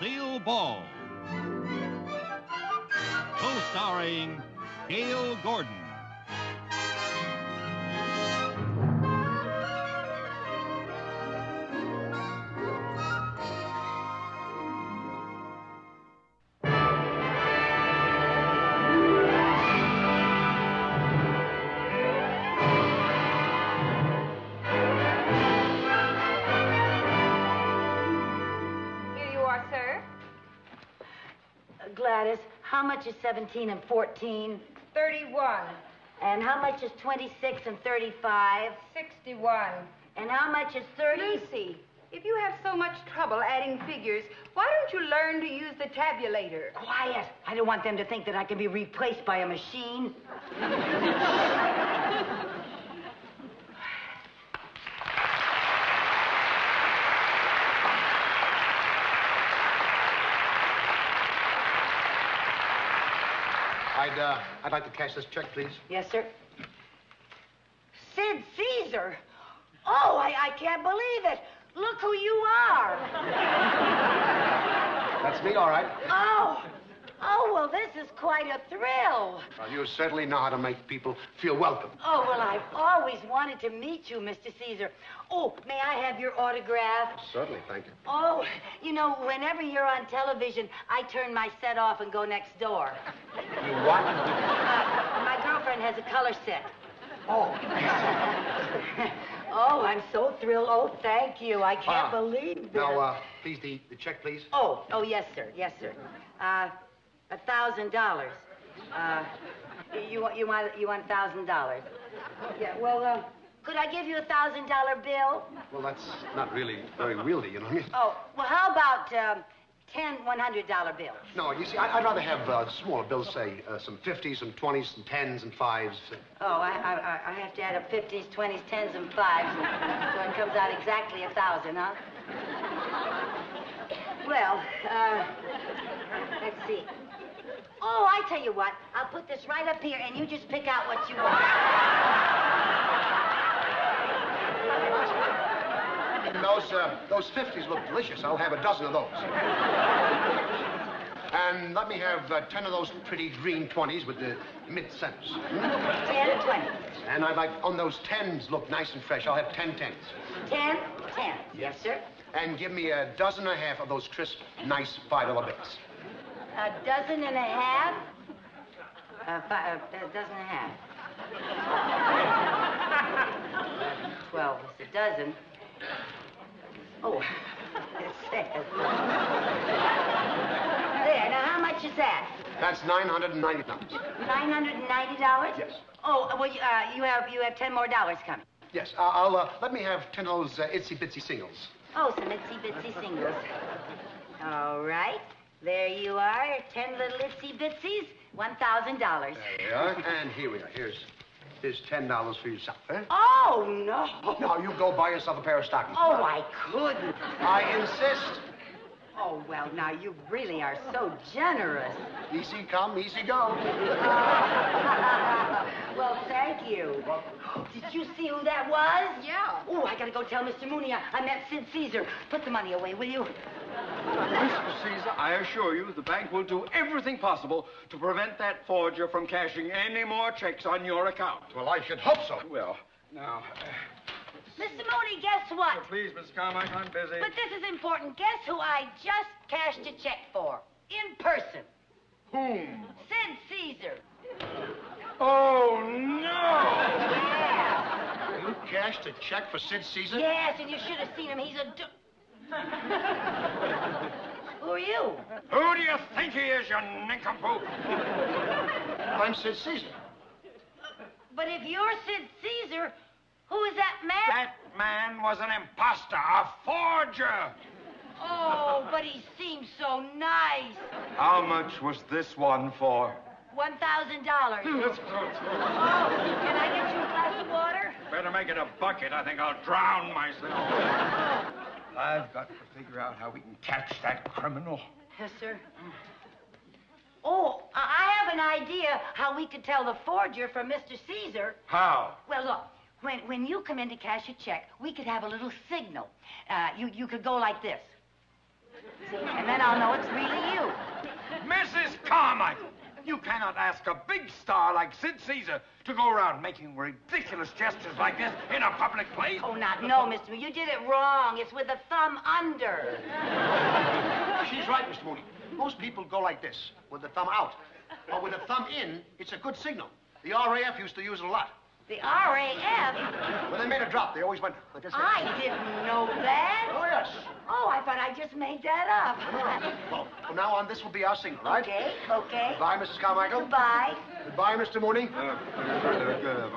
Lucille Ball. Co-starring Gale Gordon. Gladys, how much is 17 and 14? 31. And how much is 26 and 35? 61. And how much is 30? Lucy, if you have so much trouble adding figures, why don't you learn to use the tabulator? Quiet. I don't want them to think that I can be replaced by a machine. I'd like to cash this check, please. Yes, sir. Sid Caesar? Oh, I can't believe it. Look who you are. That's me, all right. Oh, well, this is quite a thrill. Well, you certainly know how to make people feel welcome. Oh, well, I've always wanted to meet you, Mr. Caesar. Oh, may I have your autograph? Certainly, thank you. Oh, you know, whenever you're on television, I turn my set off and go next door. You what? My girlfriend has a color set. Oh. Oh, I'm so thrilled. Oh, thank you. I can't believe this. Now, please, the check, please. Oh, yes, sir. Yes, sir. $1,000. You want $1,000? Yeah. Well, could I give you a $1,000 bill? Well, that's not really very wieldy, you know what I mean? Oh, well, how about 10 $100 bills? No, you see, I'd rather have smaller bills, say, some 50s, some 20s, some 10s, and 5s. Oh, I have to add up 50s, 20s, 10s, and 5s, so it comes out exactly 1,000, huh? Well, let's see. Oh, I tell you what, I'll put this right up here, and you just pick out what you want. Those 50s look delicious. I'll have a dozen of those. And let me have 10 of those pretty green 20s with the mid-centers. 10 and 20. And I'd like, on those 10s look nice and fresh, I'll have 10 10s. 10? 10. Yes, sir. And give me a dozen and a half of those crisp, nice $5 bills. A dozen and a half? A dozen and a half. 12 is a dozen. Oh, it says. There, now how much is that? That's $990. $990? Yes. Oh, well, you have 10 more dollars coming. Yes, let me have 10 of those itsy-bitsy singles. Oh, some itsy-bitsy singles. All right. There you are, 10 little itsy-bitsies, $1,000. There we are. And here we are. Here's $10 for yourself, eh? Oh, no. No, you go buy yourself a pair of stockings. Oh, I couldn't. I insist. Oh, well, now, you really are so generous. Easy come, easy go. Well, thank you. Did you see who that was? Yeah. Oh, I gotta go tell Mr. Mooney I met Sid Caesar. Put the money away, will you? Mr. Caesar, I assure you the bank will do everything possible to prevent that forger from cashing any more checks on your account. Well, I should hope so. Well, now... Mr. Mooney, guess what? Please, Miss Carmike, I'm busy. But this is important. Guess who I just cashed a check for? In person. Whom? Sid Caesar. Oh, no! Yeah. You cashed a check for Sid Caesar? Yes, and you should have seen him. He's a... Who are you? Who do you think he is, you nincompoop? I'm Sid Caesar. But if you're Sid Caesar, who is that man? That man was an imposter, a forger. Oh, but he seems so nice. How much was this one for? $1,000. Oh, can I get you a glass of water? Better make it a bucket. I think I'll drown myself. I've got to figure out how we can catch that criminal. Yes, sir. Oh, I have an idea how we could tell the forger from Mr. Caesar. How? Well, look, when you come in to cash a check, we could have a little signal. You could go like this. See? And then I'll know it's really you. Mrs. Carmichael, you cannot ask a big star like Sid Caesar to go around making ridiculous gestures like this in a public place. Oh, no, Mr. Mooney. You did it wrong. It's with the thumb under. She's right, Mr. Mooney. Most people go like this, with the thumb out. But with the thumb in, it's a good signal. The RAF used to use it a lot. The RAF? When they made a drop, they always went like this. I didn't know that. Oh, yes. Oh, I thought I just made that up. Well, from now on, this will be our signal, right? Okay. Goodbye, Mrs. Carmichael. Goodbye. Goodbye, Mr. Mooney.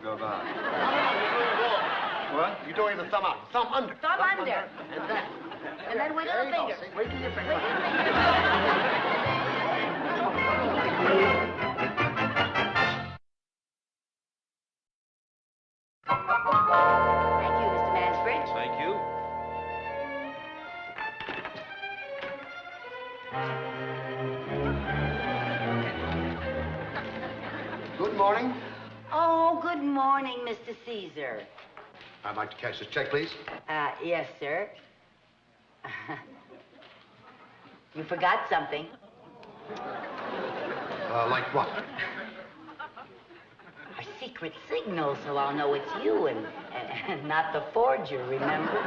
Goodbye. What? You're doing the thumb out. Thumb under. Thumb under. And then. And then wiggle There the you go. finger. See, wiggle your finger. Wiggle your finger. Thank you, Mr. Mansbridge. Thank you. Good morning. Oh, good morning, Mr. Caesar. I'd like to cash this check, please. Yes, sir. You forgot something. Like what? A secret signal, so I'll know it's you and not the forger, remember?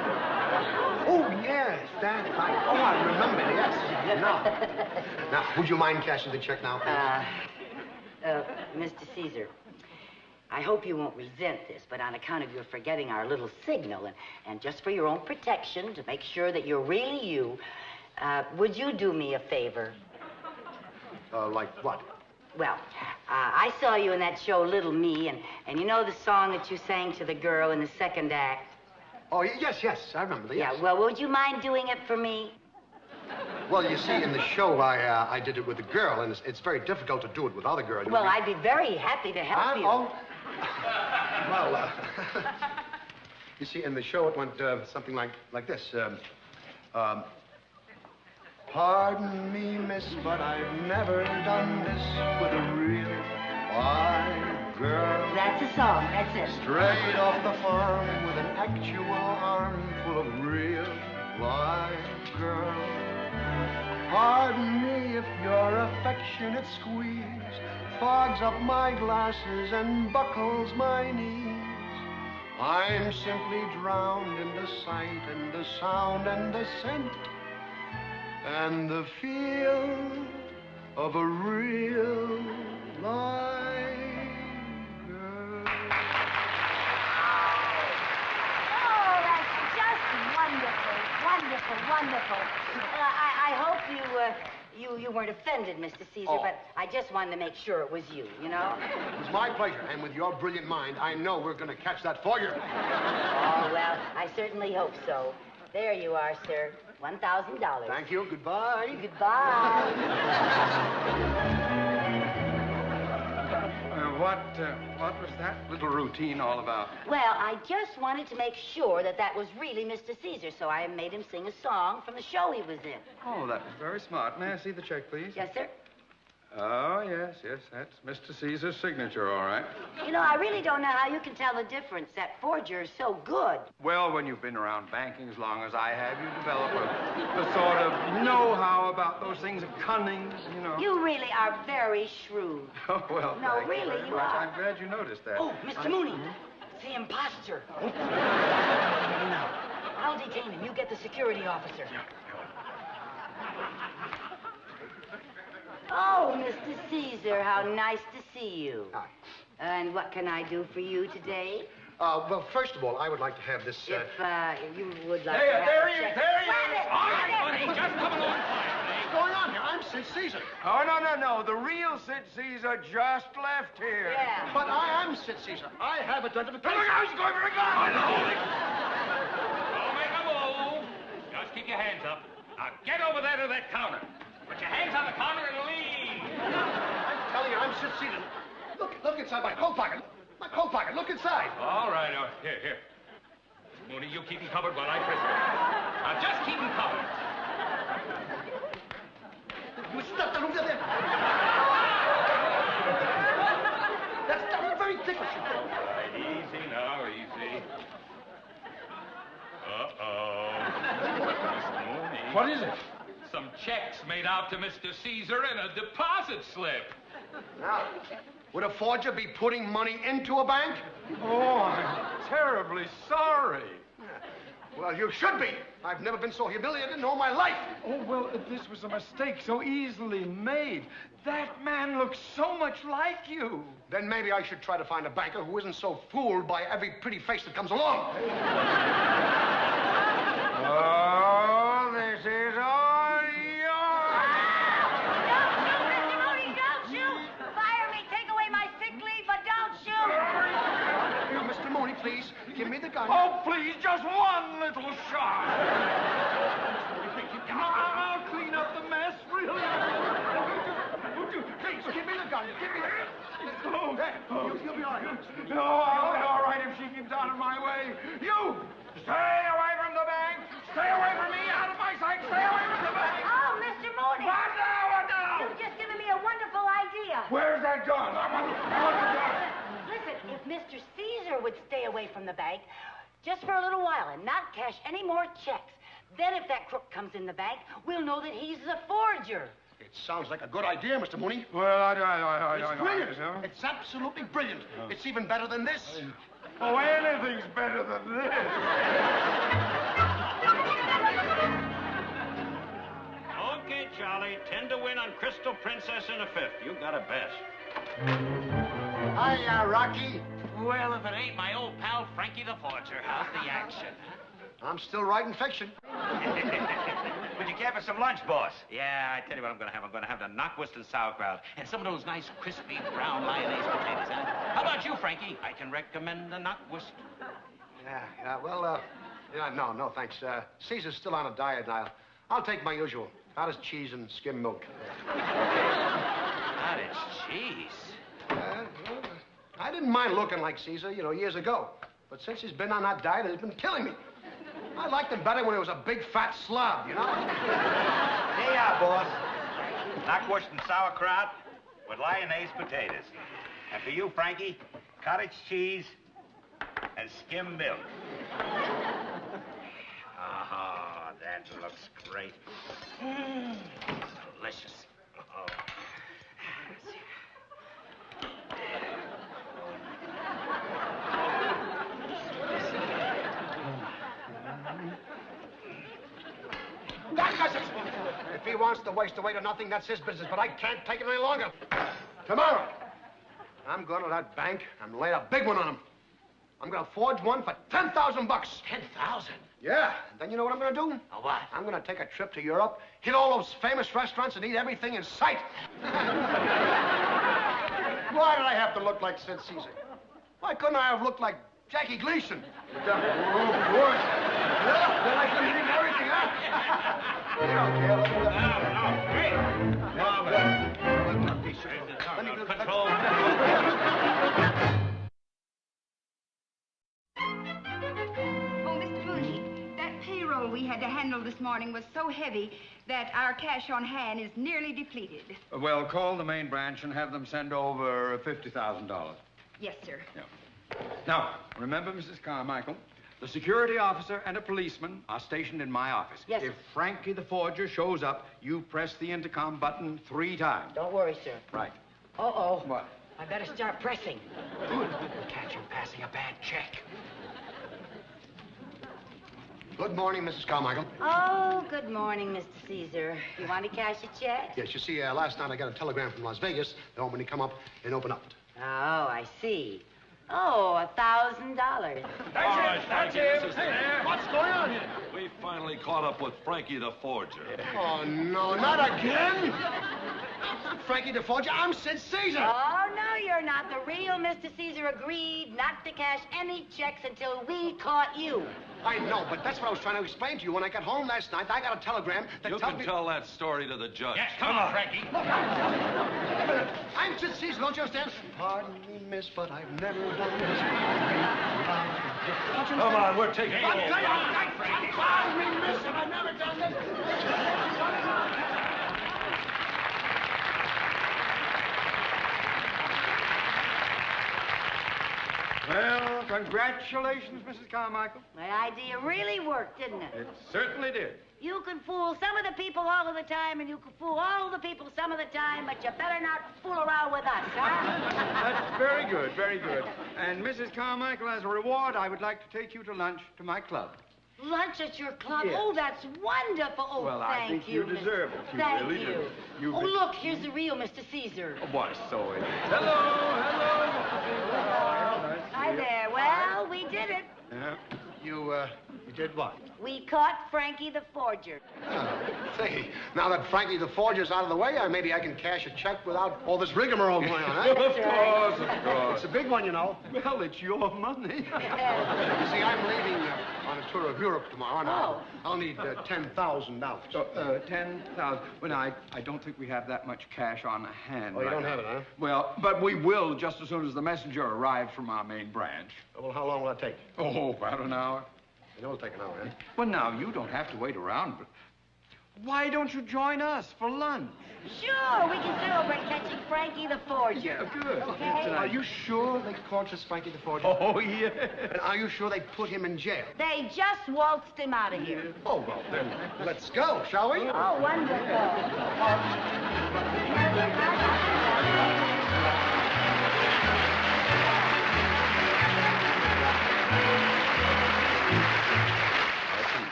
Oh, yes, that's right. Oh, I remember, yes. Now, would you mind cashing the check now, please? Mr. Caesar, I hope you won't resent this, but on account of your forgetting our little signal, and just for your own protection, to make sure that you're really you, would you do me a favor? Like what? Well, I saw you in that show, Little Me, and you know the song that you sang to the girl in the second act? Oh, yes, I remember, yes. Yeah, well, would you mind doing it for me? Well, you see, in the show, I did it with a girl, and it's very difficult to do it with other girls. Well, I'd be very happy to help you. Oh. Well, you see, in the show, it went something like this. Pardon me, miss, but I've never done this with a real fine girl. That's a song, that's it. Straight off the farm with an actual armful of real live girl. Pardon me if your affectionate squeeze fogs up my glasses and buckles my knees. I'm simply drowned in the sight and the sound and the scent and the feel of a real live girl. Oh, that's just wonderful. I hope you weren't offended, Mr. Caesar, Oh. but I just wanted to make sure it was you, you know? It was my pleasure, and with your brilliant mind, I know we're going to catch that forger. Oh, well, I certainly hope so. There you are, sir. $1,000. Thank you. Goodbye. Goodbye. What was that little routine all about? Well, I just wanted to make sure that was really Mr. Caesar, so I made him sing a song from the show he was in. Oh, that was very smart. May I see the check, please? Yes, sir? Oh, yes, that's Mr. Caesar's signature, all right. You know, I really don't know how you can tell the difference. That forger is so good. Well, when you've been around banking as long as I have, you develop a sort of know-how about those things, cunning, you know. You really are very shrewd. Oh, well, No, thank you really, very you much. are. I'm glad you noticed that. Oh, Mr. Mooney, it's the imposter. I'll detain him. You get the security officer. Oh, Mr. Caesar, how nice to see you. Hi. And what can I do for you today? Well, first of all, I would like to have this... If you would like to There, have there a he is, check. there he Grab is. it, All right, grab buddy, it. just come along quietly. What's going on here? I'm Sid Caesar. Oh, no. The real Sid Caesar just left here. Yeah. But I am Sid Caesar. I have identification. Look out, he's going for a gun. Don't make a move. Just keep your hands up. Now get over there to that counter. Put your hands on the counter and lean. I'm telling you, I'm Sid Caesar. Look inside my coat pocket. My coat pocket. Look inside. All right, here. Mooney, you keep him covered while I frisk him. Now just keep him covered. You stuffed the room there. That's very ticklish. All right, easy now, easy. Uh-oh. Miss Mooney. What is it? Some checks made out to Mr. Caesar in a deposit slip. Now, would a forger be putting money into a bank? Oh, I'm terribly sorry. Well, you should be. I've never been so humiliated in all my life. Oh, well, this was a mistake so easily made. That man looks so much like you. Then maybe I should try to find a banker who isn't so fooled by every pretty face that comes along. Oh, this is all yours. Mr. Mooney, don't shoot! Fire me, take away my sick leave, but don't shoot! Now, Mr. Mooney, please, give me the gun. Oh, please, just one little shot. I'll clean up the mess, really. Please, give me the gun. Give me the gun. Oh, There, you'll be all right. no, I'll be all right if she keeps out of my way. You, stay away from the bank. Stay away from me, out of my sight. Stay away from the bank. Oh, Mr. Mooney! What now? What now? You've just given me a wonderful idea. Where's that gun? I want the gun. Listen, if Mr. Caesar would stay away from the bank just for a little while and not cash any more checks, then if that crook comes in the bank, we'll know that he's the forger. It sounds like a good idea, Mr. Mooney. Well, It's brilliant. It's absolutely brilliant. It's even better than this. Oh, anything's better than this. Okay, Charlie. 10 to win on Crystal Princess in a fifth. You got a best. Hiya, Rocky. Well, if it ain't my old pal Frankie the Forger, how's the action? I'm still writing fiction. Would you care for some lunch, boss? Yeah, I tell you what I'm going to have. I'm going to have the knockwurst and sauerkraut and some of those nice, crispy, brown mayonnaise potatoes, huh? How about you, Frankie? I can recommend the knockwurst. No, thanks. Caesar's still on a diet now. I'll take my usual. Cottage cheese and skim milk. Cottage cheese. Well, I didn't mind looking like Caesar, years ago. But since he's been on that diet, it's been killing me. I liked him better when he was a big, fat slob, Here you are, boss. Knockwurst and sauerkraut with lyonnaise potatoes. And for you, Frankie, cottage cheese and skim milk. Oh, that looks great. Delicious. Oh. If he wants to waste away to nothing, that's his business, but I can't take it any longer. Tomorrow, I'm going to that bank and lay a big one on him. I'm going to forge one for $10,000. 10,000? Yeah. Then you know what I'm going to do? What? I'm going to take a trip to Europe, hit all those famous restaurants, and eat everything in sight. Why did I have to look like Sid Caesar? Why couldn't I have looked like Jackie Gleason? Then I could have eaten everything, huh? You don't care. Let me do Control. Oh, Mr. Mooney, that payroll we had to handle this morning was so heavy that our cash on hand is nearly depleted. Well, call the main branch and have them send over $50,000. Yes, sir. Yeah. Now, remember, Mrs. Carmichael, the security officer and a policeman are stationed in my office. Yes, If sir. Frankie the Forger shows up, you press the intercom button 3 times. Don't worry, sir. Right. Uh-oh. What? I better start pressing. Good. We'll catch him passing a bad check. Good morning, Mrs. Carmichael. Oh, good morning, Mr. Caesar. You want to cash a check? Yes, you see, last night I got a telegram from Las Vegas. They want me to come up and open up. Oh, I see. Oh, $1,000. That's it. What's going on here? We finally caught up with Frankie the Forger. Oh, no, not again. I'm not Frankie the Forger. I'm Sid Caesar. Oh, no, you're not. The real Mr. Caesar agreed not to cash any checks until we caught you. I know, but that's what I was trying to explain to you. When I got home last night, I got a telegram that You told can me... tell that story to the judge. Yes, come on, Frankie. I'm Sid Caesar, don't you understand? Pardon me, miss, but I've never done this. Come on, we're taking I'm over. pardon me, miss, but I've never done this. Well, congratulations, Mrs. Carmichael. My idea really worked, didn't it? It certainly did. You can fool some of the people all of the time, and you can fool all the people some of the time, but you better not fool around with us, huh? That's very good, very good. And Mrs. Carmichael, as a reward, I would like to take you to lunch to my club. Lunch at your club? Yes. Oh, that's wonderful. Oh, Well, I thank think you. you deserve it. You Thank really you. do. You've Oh, been- look, here's the real Mr. Caesar. Why, so it is. Hello, Hi there. Well, we did it. Yeah. You did what? We caught Frankie the Forger. Say, now that Frankie the Forger's out of the way, maybe I can cash a check without all this rigmarole going on, huh? Of course, of course. It's a big one, you know. Well, it's your money. You see, I'm leaving on a tour of Europe tomorrow, and Oh. I'll need $10,000. So, 10,000. Well, I don't think we have that much cash on hand. Oh, you right don't now. have it, huh? Well, but we will just as soon as the messenger arrives from our main branch. Well, how long will that take? Oh, about an hour. It'll take an hour, huh? Well, now, you don't have to wait around, but why don't you join us for lunch? Sure, we can celebrate catching Frankie the Forger. Good. Okay. Are you sure they caught this Frankie the Forger? Oh, yeah. And are you sure they put him in jail? They just waltzed him out of here. Oh, well, then let's go, shall we? Oh, wonderful.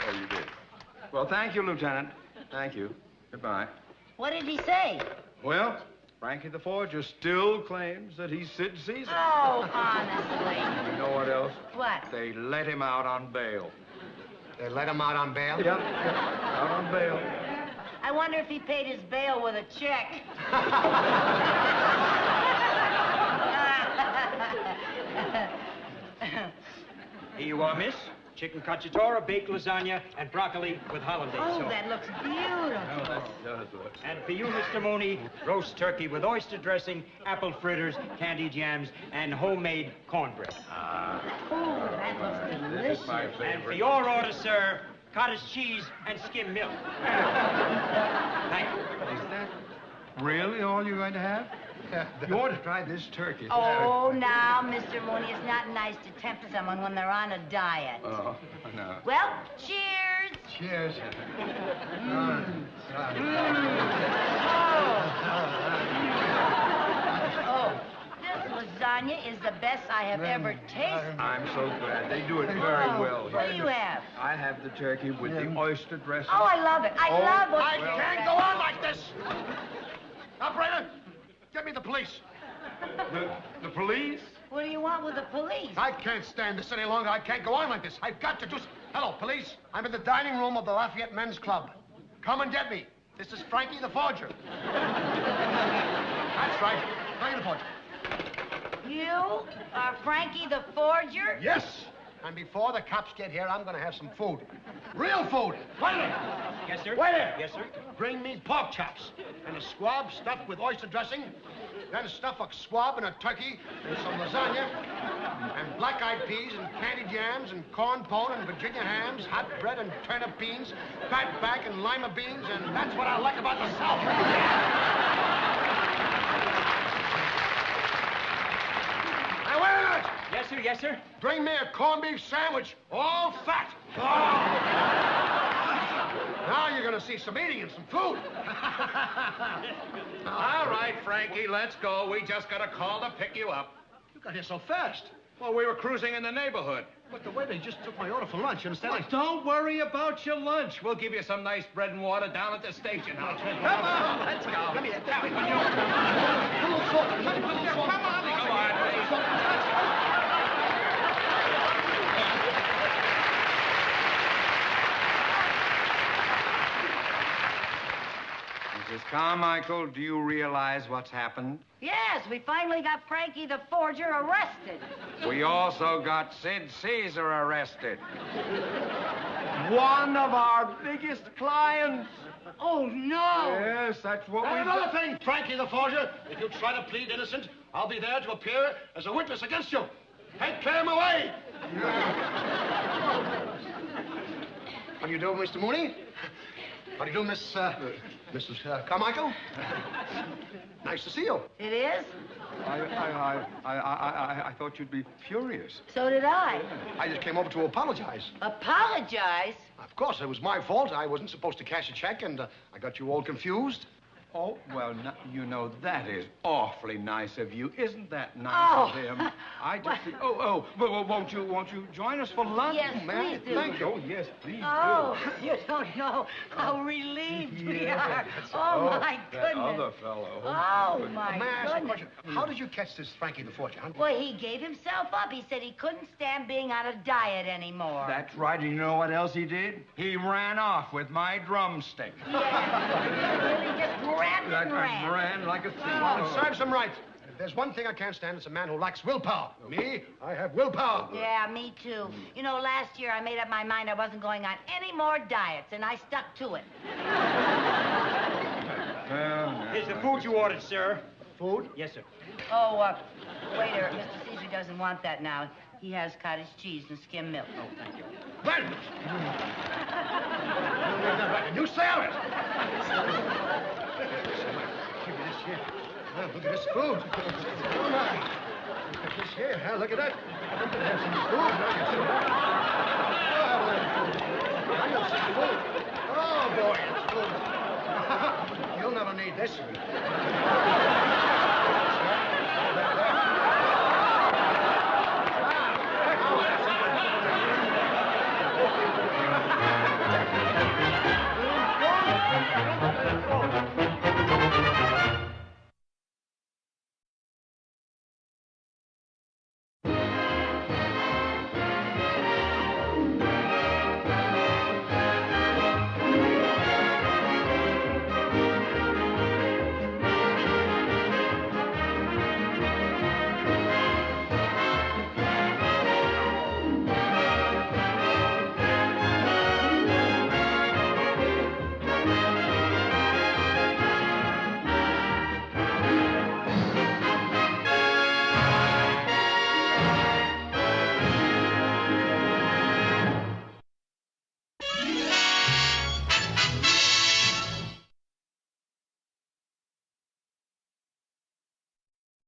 Oh, you did. Well, thank you, Lieutenant. Thank you. Goodbye. What did he say? Well, Frankie the Forger still claims that he's Sid Caesar. Oh, honestly. You know what else? What? They let him out on bail. They let him out on bail? Yep, out on bail. I wonder if he paid his bail with a check. Here you are, miss. Chicken cacciatore, baked lasagna, and broccoli with hollandaise Oh, sauce. that looks beautiful. Does look. And for you, Mr. Mooney, roast turkey with oyster dressing, apple fritters, candy jams, and homemade cornbread. Oh, that looks delicious. My And for favorite. your order, sir, cottage cheese and skim milk. Thank you. Is that really all you're going to have? You ought to try this turkey. Oh, now, Mr. Mooney, it's not nice to tempt someone when they're on a diet. Oh, no. Well, cheers. Cheers. Oh, this lasagna is the best I have ever tasted. I'm so glad. They do it very well. What do you have? I have the turkey with the oyster dressing. Oh, I love it. I love what I can't go on like this. Operator, get me the police. The police? What do you want with the police? I can't stand this any longer. I can't go on like this. I've got to do... Hello, police. I'm in the dining room of the Lafayette Men's Club. Come and get me. This is Frankie the Forger. That's right. Frankie the Forger. You are Frankie the Forger? Yes. And before the cops get here, I'm going to have some food. Real food. Waiter! Yes, sir? Waiter! Yes, sir? Bring me pork chops and a squab stuffed with oyster dressing. Then stuff a squab and a turkey and some lasagna and black-eyed peas and candy jams and corn pone and Virginia hams, hot bread and turnip beans, fat back and lima beans, and that's what I like about the South. Now, wait a minute! Yes, sir? Yes, sir? Bring me a corned beef sandwich, all fat. Now you're going to see some eating and some food. All right, Frankie, let's go. We just got a call to pick you up. You got here so fast. Well, we were cruising in the neighborhood. But the waiter just took my order for lunch, you understand? Well, don't worry about your lunch. We'll give you some nice bread and water down at the station house. Come on, let's go. Let me get that. Put a little salt. Put a little salt. Come on, Mrs. Carmichael, do you realize what's happened? Yes, we finally got Frankie the Forger arrested. We also got Sid Caesar arrested. One of our biggest clients. Oh, no. Yes, that's what And we... another thing, Frankie the Forger, if you try to plead innocent, I'll be there to appear as a witness against you. Take him away. How do you do, Mr. Mooney? How do you do, Miss Mrs. Carmichael. Nice to see you. It is? I thought you'd be furious. So did I. I just came over to apologize. Apologize? Of course, it was my fault. I wasn't supposed to cash a check, and I got you all confused. Oh, well, you know, that is awfully nice of you. Isn't that nice Oh. of him? I just think, but won't you join us for lunch? Yes, Man, please do. thank you. Oh, yes, please Oh, you don't know how relieved we are. Oh, my That goodness. other fellow. Oh, my May I ask you a goodness. question? How did you catch this Frankie the Forger? Huh? Well, he gave himself up. He said he couldn't stand being on a diet anymore. That's right. And you know what else he did? He ran off with my drumstick. Yeah, he really just grabbed and ran. Ran like a thief. Well, it serves him right. If there's one thing I can't stand, it's a man who lacks willpower. Me, I have willpower. Yeah, me too. You know, last year I made up my mind I wasn't going on any more diets, and I stuck to it. Here's the food you ordered, sir. Food? Yes, sir. Oh, waiter, Mr. Caesar doesn't want that now. He has cottage cheese and skim milk. Oh, thank you. Well, a new salad. Give me this here. Well, look at this food. Oh, my. Look at this here. Huh? Look at that. Look at that. Some food. I got some food. Oh, boy, it's food. You'll never need this.